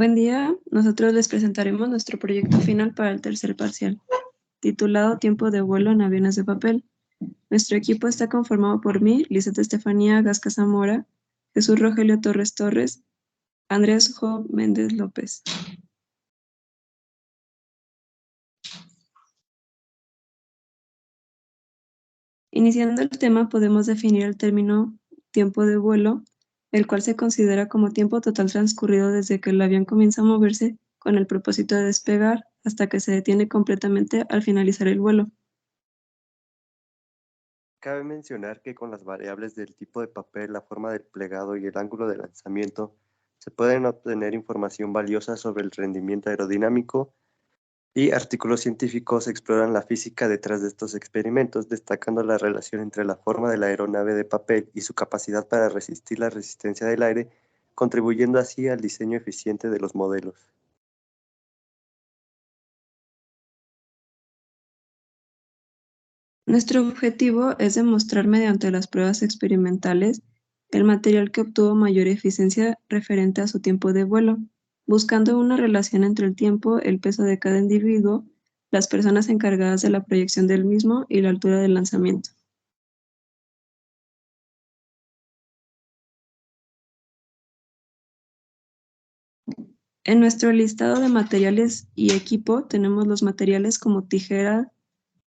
Buen día, nosotros les presentaremos nuestro proyecto final para el tercer parcial, titulado Tiempo de vuelo en aviones de papel. Nuestro equipo está conformado por mí, Lizeth Estefanía Gasca Zamora, Jesús Rogelio Torres Torres, Andrés Jo Méndez López. Iniciando el tema, podemos definir el término tiempo de vuelo, el cual se considera como tiempo total transcurrido desde que el avión comienza a moverse con el propósito de despegar hasta que se detiene completamente al finalizar el vuelo. Cabe mencionar que con las variables del tipo de papel, la forma del plegado y el ángulo de lanzamiento, se pueden obtener información valiosa sobre el rendimiento aerodinámico y artículos científicos exploran la física detrás de estos experimentos, destacando la relación entre la forma de la aeronave de papel y su capacidad para resistir la resistencia del aire, contribuyendo así al diseño eficiente de los modelos. Nuestro objetivo es demostrar mediante las pruebas experimentales el material que obtuvo mayor eficiencia referente a su tiempo de vuelo, buscando una relación entre el tiempo, el peso de cada individuo, las personas encargadas de la proyección del mismo y la altura del lanzamiento. En nuestro listado de materiales y equipo tenemos los materiales como tijera,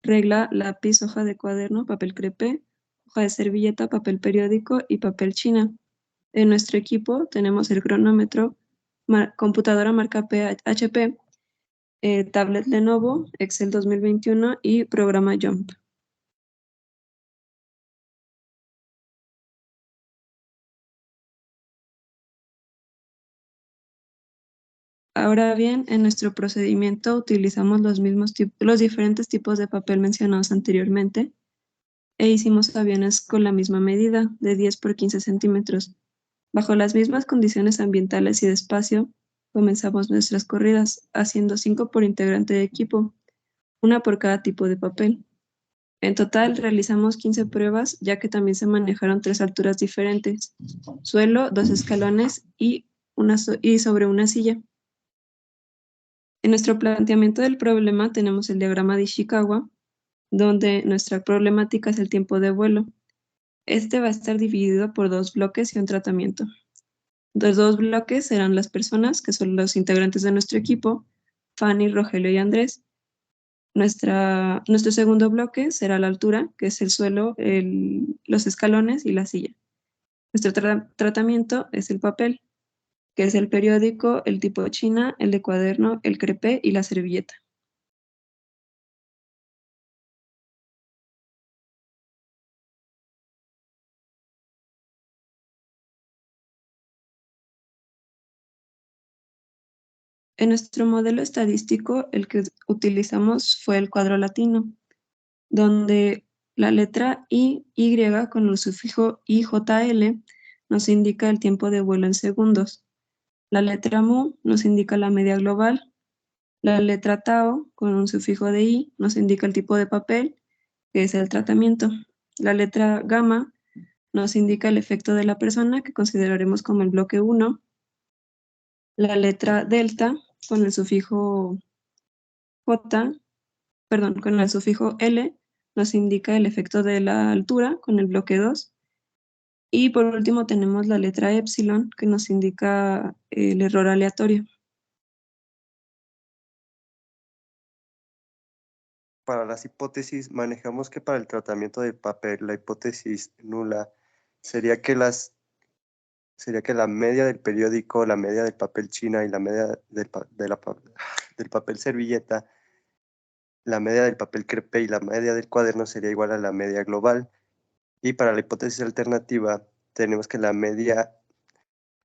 regla, lápiz, hoja de cuaderno, papel crepé, hoja de servilleta, papel periódico y papel china. En nuestro equipo tenemos el cronómetro, computadora marca HP, tablet Lenovo, Excel 2021 y programa Jump. Ahora bien, en nuestro procedimiento utilizamos los diferentes tipos de papel mencionados anteriormente e hicimos aviones con la misma medida de 10 por 15 centímetros. Bajo las mismas condiciones ambientales y de espacio, comenzamos nuestras corridas, haciendo 5 por integrante de equipo, una por cada tipo de papel. En total realizamos 15 pruebas, ya que también se manejaron 3 alturas diferentes, suelo, 2 escalones y sobre una silla. En nuestro planteamiento del problema tenemos el diagrama de Ishikawa, donde nuestra problemática es el tiempo de vuelo. Este va a estar dividido por 2 bloques y un tratamiento. Los 2 bloques serán las personas, que son los integrantes de nuestro equipo, Fanny, Rogelio y Andrés. Nuestro segundo bloque será la altura, que es el suelo, los escalones y la silla. Nuestro tratamiento es el papel, que es el periódico, el tipo china, el de cuaderno, el crepé y la servilleta. En nuestro modelo estadístico, el que utilizamos fue el cuadro latino, donde la letra Y con el sufijo IJL nos indica el tiempo de vuelo en segundos. La letra Mu nos indica la media global. La letra Tau, con un sufijo de I, nos indica el tipo de papel, que es el tratamiento. La letra Gamma nos indica el efecto de la persona, que consideraremos como el bloque 1. La letra Delta, con el sufijo con el sufijo L, nos indica el efecto de la altura, con el bloque 2. Y por último tenemos la letra Epsilon, que nos indica el error aleatorio. Para las hipótesis, manejamos que para el tratamiento del papel, la hipótesis nula sería que la media del periódico, la media del papel china y la media del papel servilleta, la media del papel crepé y la media del cuaderno sería igual a la media global. Y para la hipótesis alternativa, tenemos que la media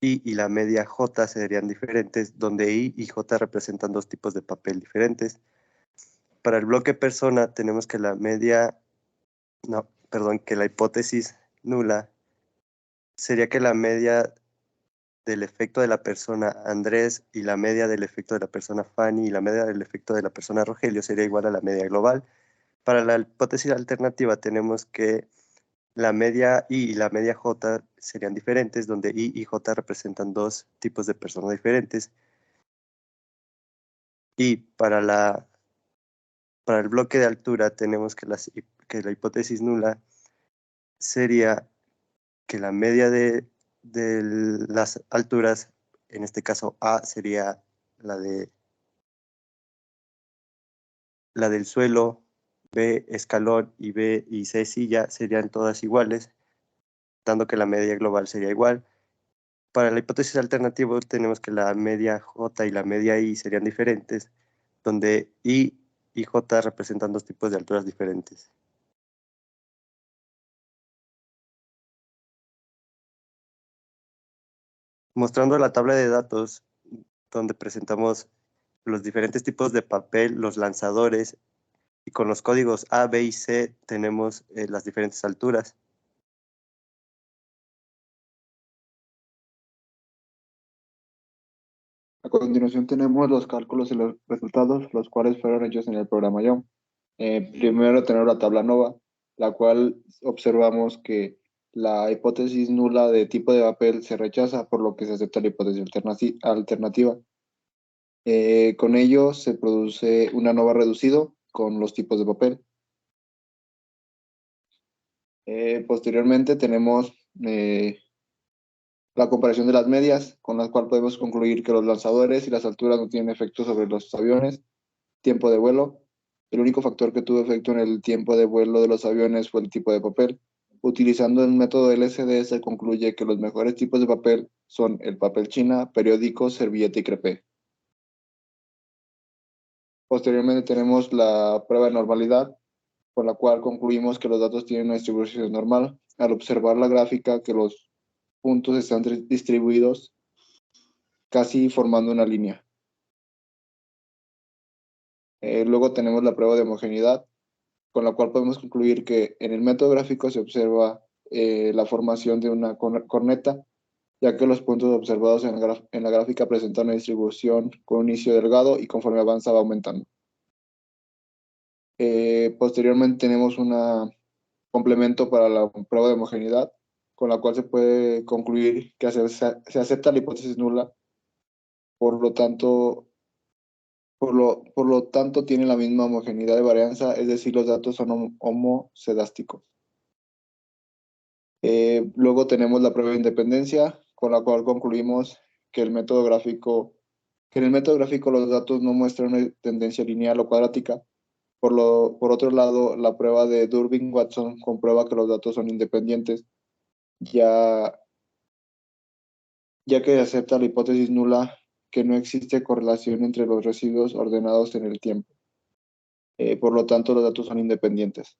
I y la media J serían diferentes, donde I y J representan dos tipos de papel diferentes. Para el bloque persona, tenemos que que la hipótesis nula sería que la media del efecto de la persona Andrés y la media del efecto de la persona Fanny y la media del efecto de la persona Rogelio sería igual a la media global. Para la hipótesis alternativa tenemos que la media I y la media J serían diferentes, donde I y J representan dos tipos de personas diferentes. Y para el bloque de altura tenemos que la hipótesis nula sería que la media de las alturas, en este caso A sería la del suelo, B escalón y B y C silla serían todas iguales, dando que la media global sería igual. Para la hipótesis alternativa tenemos que la media J y la media I serían diferentes, donde I y J representan dos tipos de alturas diferentes. Mostrando la tabla de datos donde presentamos los diferentes tipos de papel, los lanzadores, y con los códigos A, B y C tenemos las diferentes alturas. A continuación tenemos los cálculos y los resultados, los cuales fueron hechos en el programa YOM. Primero tenemos la tabla NOVA, la cual observamos que la hipótesis nula de tipo de papel se rechaza, por lo que se acepta la hipótesis alternativa. Con ello se produce una NOVA reducido con los tipos de papel. Posteriormente tenemos la comparación de las medias, con la cual podemos concluir que los lanzadores y las alturas no tienen efecto sobre los aviones. Tiempo de vuelo. El único factor que tuvo efecto en el tiempo de vuelo de los aviones fue el tipo de papel. Utilizando el método LCD se concluye que los mejores tipos de papel son el papel china, periódico, servilleta y crepé. Posteriormente tenemos la prueba de normalidad, con la cual concluimos que los datos tienen una distribución normal. Al observar la gráfica, que los puntos están distribuidos casi formando una línea. Luego tenemos la prueba de homogeneidad, con la cual podemos concluir que en el método gráfico se observa la formación de una corneta, ya que los puntos observados en la gráfica presentan una distribución con un inicio delgado y conforme avanza va aumentando. Posteriormente tenemos un complemento para la prueba de homogeneidad, con la cual se puede concluir que se acepta la hipótesis nula, por lo tanto tiene la misma homogeneidad de varianza, es decir, los datos son homocedásticos. Luego tenemos la prueba de independencia, con la cual concluimos que en el método gráfico los datos no muestran una tendencia lineal o cuadrática. Por otro lado, la prueba de Durbin-Watson comprueba que los datos son independientes, ya que acepta la hipótesis nula que no existe correlación entre los residuos ordenados en el tiempo. Por lo tanto, los datos son independientes.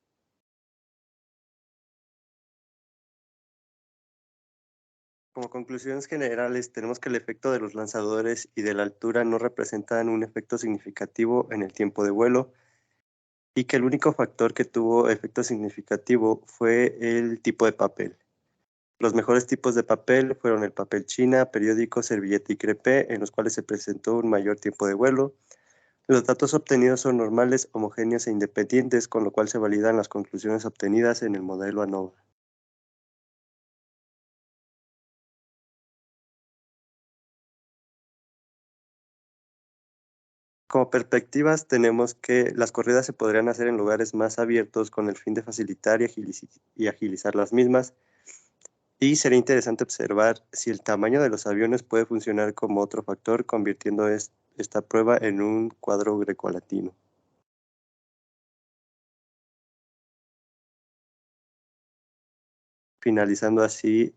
Como conclusiones generales, tenemos que el efecto de los lanzadores y de la altura no representan un efecto significativo en el tiempo de vuelo y que el único factor que tuvo efecto significativo fue el tipo de papel. Los mejores tipos de papel fueron el papel china, periódico, servilleta y crepé, en los cuales se presentó un mayor tiempo de vuelo. Los datos obtenidos son normales, homogéneos e independientes, con lo cual se validan las conclusiones obtenidas en el modelo ANOVA. Como perspectivas tenemos que las corridas se podrían hacer en lugares más abiertos con el fin de facilitar y agilizar las mismas. Y sería interesante observar si el tamaño de los aviones puede funcionar como otro factor, convirtiendo esta prueba en un cuadro grecolatino. Finalizando así